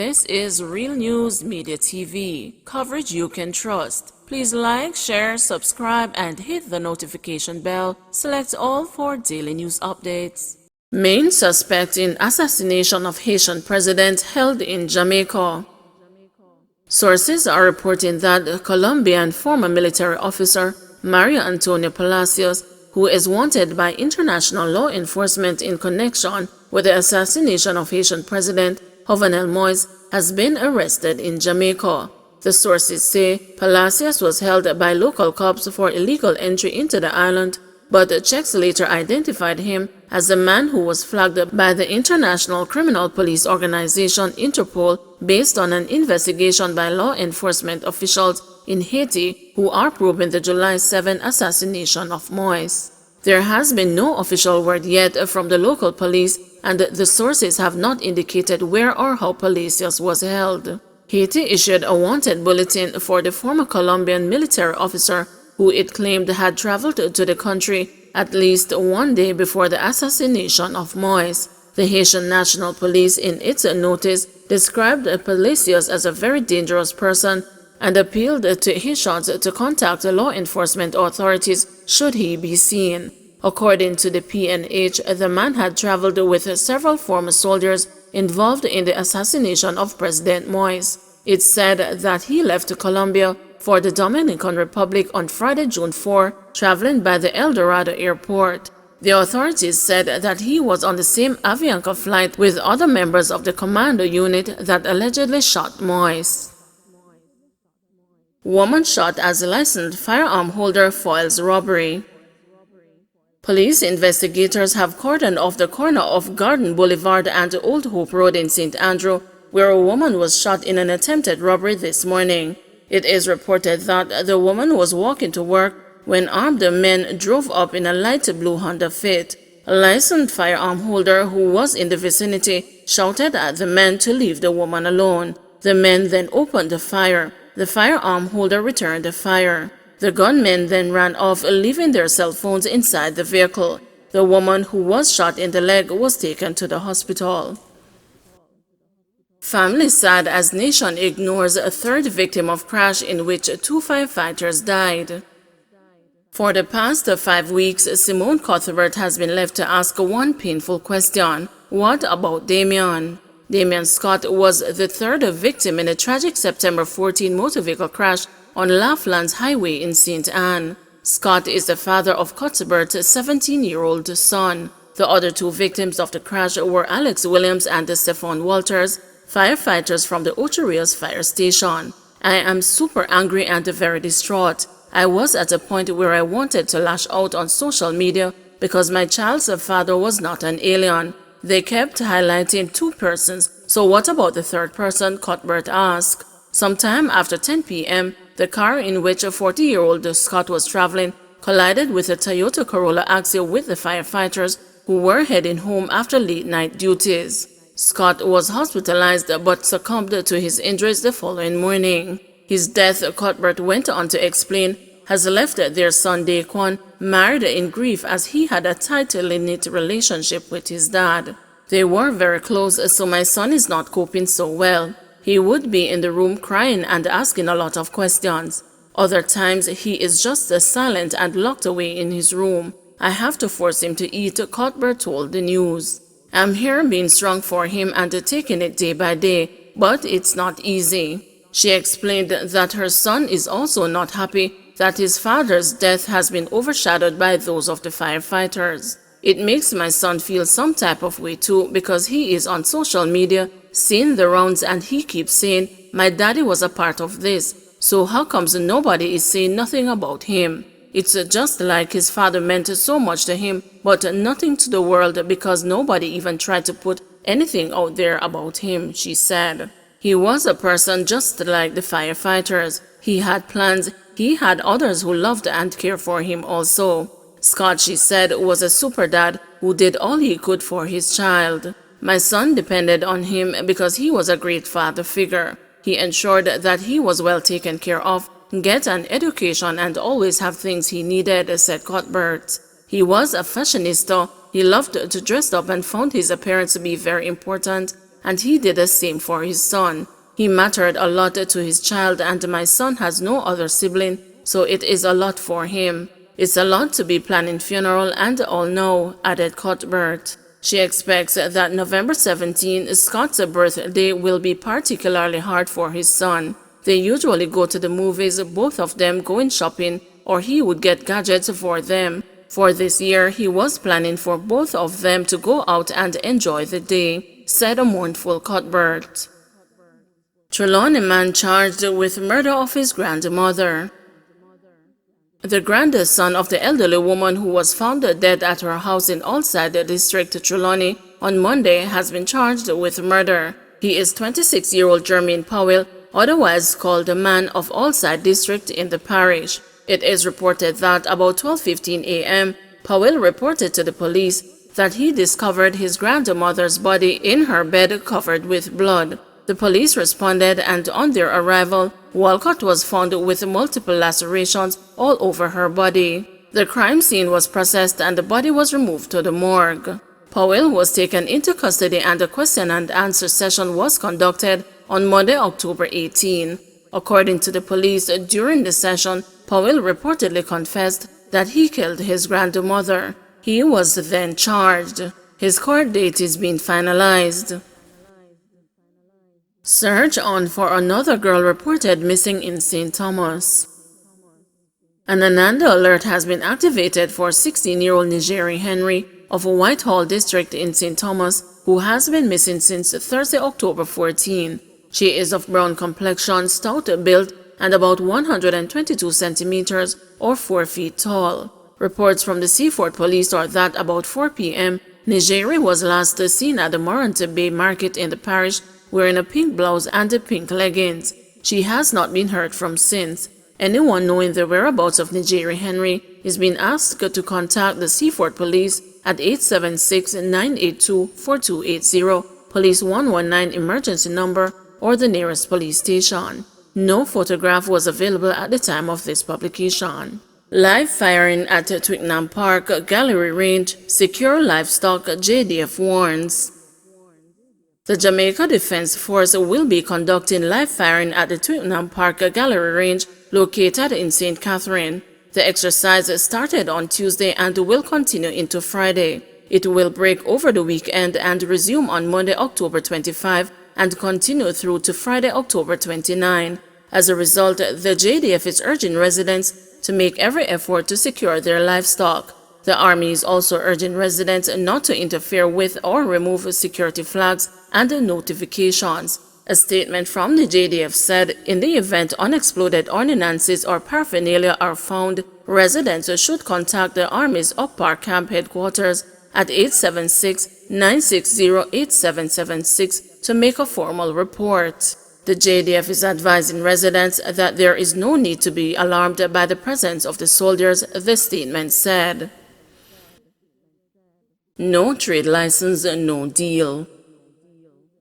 This is Real News Media TV, coverage you can trust. Please like, share, subscribe, and hit the notification bell. Select all for daily news updates. Main suspect in assassination of Haitian president held in Jamaica. Sources are reporting that Colombian former military officer Mario Antonio Palacios, who is wanted by international law enforcement in connection with the assassination of Haitian President Jovenel Moise, has been arrested in Jamaica. The sources say Palacios was held by local cops for illegal entry into the island, but checks later identified him as the man who was flagged by the International Criminal Police Organization Interpol based on an investigation by law enforcement officials in Haiti who are probing the July 7 assassination of Moise. There has been no official word yet from the local police, and the sources have not indicated where or how Palacios was held. Haiti issued a wanted bulletin for the former Colombian military officer who it claimed had traveled to the country at least one day before the assassination of Moise. The Haitian National Police in its notice described Palacios as a very dangerous person and appealed to Haitians to contact law enforcement authorities should he be seen. According to the PNH, the man had traveled with several former soldiers involved in the assassination of President Moise. It said that he left Colombia for the Dominican Republic on Friday, June 4, traveling by the El Dorado airport. The authorities said that he was on the same Avianca flight with other members of the commando unit that allegedly shot Moise. Woman shot as licensed firearm holder foils robbery. Police investigators have cordoned off the corner of Garden Boulevard and Old Hope Road in St. Andrew, where a woman was shot in an attempted robbery this morning. It is reported that the woman was walking to work when armed men drove up in a light blue Honda Fit. A licensed firearm holder who was in the vicinity shouted at the men to leave the woman alone. The men then opened fire. The firearm holder returned the fire. The gunmen then ran off, leaving their cell phones inside the vehicle. The woman who was shot in the leg was taken to the hospital. Family sad as nation ignores a third victim of crash in which 2 firefighters died. For the past 5 weeks, Simone Cuthbert has been left to ask one painful question. What about Damien? Damien Scott was the third victim in a tragic September 14 motor vehicle crash on Laughlands Highway in St. Anne. Scott is the father of Cuthbert's 17-year-old son. The other 2 victims of the crash were Alex Williams and Stephon Walters, firefighters from the Ocho Rios fire station. I am super angry and very distraught. I was at a point where I wanted to lash out on social media because my child's father was not an alien. They kept highlighting 2 persons, so what about the third person? Cuthbert asked. Sometime after 10 p.m., the car in which a 40-year-old Scott was traveling collided with a Toyota Corolla Axia with the firefighters who were heading home after late-night duties. Scott was hospitalized but succumbed to his injuries the following morning. His death, Cuthbert went on to explain, has left their son Daquan married in grief as he had a tightly knit relationship with his dad. They were very close, so my son is not coping so well. He would be in the room crying and asking a lot of questions. Other times he is just silent and locked away in his room. I have to force him to eat, Cuthbert told the news. I'm here being strong for him and taking it day by day, but it's not easy. She explained that her son is also not happy that his father's death has been overshadowed by those of the firefighters. It makes my son feel some type of way too because he is on social media, seeing the rounds, and he keeps saying, my daddy was a part of this, so how comes nobody is saying nothing about him? It's just like his father meant so much to him, but nothing to the world because nobody even tried to put anything out there about him, she said. He was a person just like the firefighters. He had plans. He had others who loved and cared for him also. Scott, she said, was a super dad who did all he could for his child. My son depended on him because he was a great father figure. He ensured that he was well taken care of, get an education, and always have things he needed, said Cuthbert. He was a fashionista. He loved to dress up and found his appearance to be very important. and he did the same for his son. He mattered a lot to his child, and my son has no other sibling, so it is a lot for him. It's a lot to be planning funeral and all now," added Cuthbert. She expects that November 17, Scott's birthday, will be particularly hard for his son. They usually go to the movies, both of them going shopping, or he would get gadgets for them. For this year, he was planning for both of them to go out and enjoy the day, said a mournful Cuthbert. Trelawney man charged with murder of his grandmother. The grandson of the elderly woman who was found dead at her house in Allside District, Trelawney, on Monday has been charged with murder. He is 26-year-old Jermaine Powell, otherwise called the man of Allside District in the parish. It is reported that about 12:15 a.m., Powell reported to the police that he discovered his grandmother's body in her bed covered with blood. The police responded, and on their arrival, Walcott was found with multiple lacerations all over her body. The crime scene was processed and the body was removed to the morgue. Powell was taken into custody and a question and answer session was conducted on Monday, October 18. According to the police, during the session, Powell reportedly confessed that he killed his grandmother. He was then charged. His court date is being finalized. Search on for another girl reported missing in St. Thomas. An Ananda alert has been activated for 16-year-old Nigeri Henry of Whitehall District in St. Thomas, who has been missing since Thursday, October 14. She is of brown complexion, stout built, and about 122 centimeters or 4 feet tall. Reports from the Seaford Police are that about 4 p.m., Nigeri was last seen at the Morant Bay Market in the parish wearing a pink blouse and pink leggings. She has not been heard from since. Anyone knowing the whereabouts of Nigeri Henry is being asked to contact the Seaford Police at 876-982-4280, Police 119 emergency number, or the nearest police station. No photograph was available at the time of this publication. Live firing at Etwinnam Park Gallery Range, secure livestock, JDF warns. The Jamaica Defense Force will be conducting live firing at the Etwinnam Park Gallery Range located in St. Catherine. The exercise started on Tuesday and will continue into Friday. It will break over the weekend and resume on Monday, October 25 and continue through to Friday, October 29. As a result, the JDF is urging residents to make every effort to secure their livestock. The Army is also urging residents not to interfere with or remove security flags and notifications. A statement from the JDF said, in the event unexploded ordnances or paraphernalia are found, residents should contact the Army's Up Park Camp headquarters at 876-960-8776 to make a formal report. The JDF is advising residents that there is no need to be alarmed by the presence of the soldiers, the statement said. No trade license, no deal.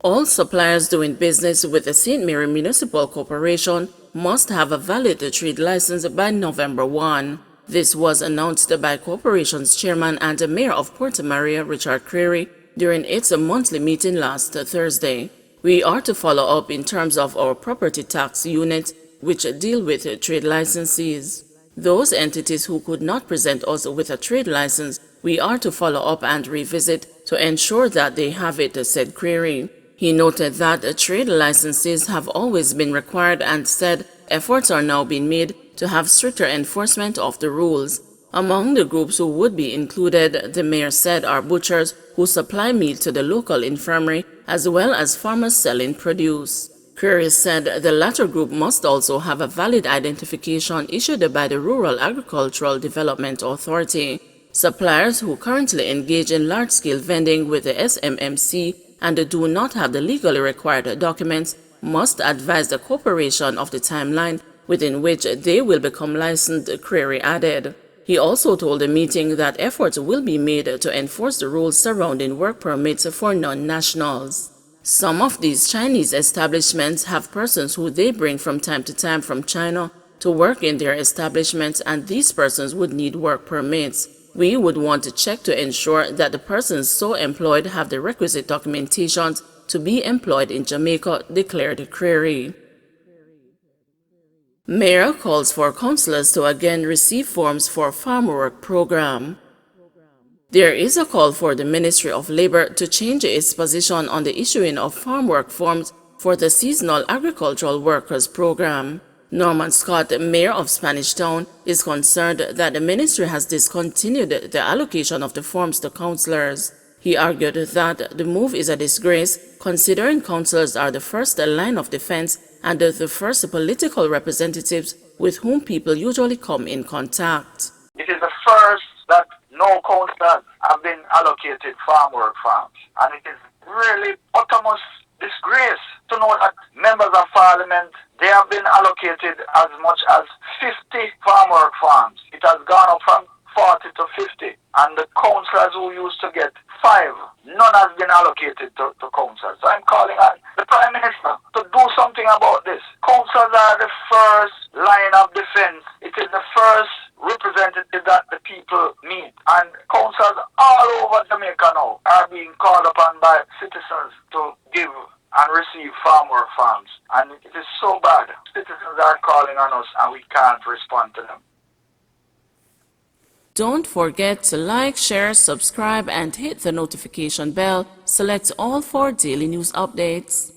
All suppliers doing business with the St. Mary Municipal Corporation must have a valid trade license by November 1. This was announced by Corporation's chairman and mayor of Porto Maria, Richard Creary, during its monthly meeting last Thursday. We are to follow up in terms of our property tax units, which deal with trade licenses. Those entities who could not present us with a trade license, we are to follow up and revisit to ensure that they have it, said Creary. He noted that trade licenses have always been required and said efforts are now being made to have stricter enforcement of the rules. Among the groups who would be included, the mayor said, are butchers who supply meat to the local infirmary, as well as farmers selling produce. Creary said the latter group must also have a valid identification issued by the Rural Agricultural Development Authority. Suppliers who currently engage in large-scale vending with the SMMC and do not have the legally required documents must advise the corporation of the timeline within which they will become licensed, Creary added. He also told the meeting that efforts will be made to enforce the rules surrounding work permits for non-nationals. Some of these Chinese establishments have persons who they bring from time to time from China to work in their establishments, and these persons would need work permits. We would want to check to ensure that the persons so employed have the requisite documentations to be employed in Jamaica, declared the query. Mayor calls for councillors to again receive forms for farm work program. There is a call for the Ministry of Labour to change its position on the issuing of farm work forms for the Seasonal Agricultural Workers Program. Norman Scott, mayor of Spanish Town, is concerned that the ministry has discontinued the allocation of the forms to councillors. He argued that the move is a disgrace, considering councillors are the first line of defense and the first political representatives with whom people usually come in contact. It is the first that no councillors have been allocated farm work farms, and it is really uttermost disgrace to know that members of parliament, they have been allocated as much as 50 farm work farms. It has gone up from 40 to 50, and the councillors who used to get 5, none has been allocated to councillors. So I'm calling on the Prime Minister to do something about this. Councillors are the first line of defense. It is the first representative that the people meet, and councillors all over Jamaica now are being called upon by citizens to give and receive farm work farms, and it is so bad. Citizens are calling on us and we can't respond to them. Don't forget to like, share, subscribe, and hit the notification bell. Select all for daily news updates.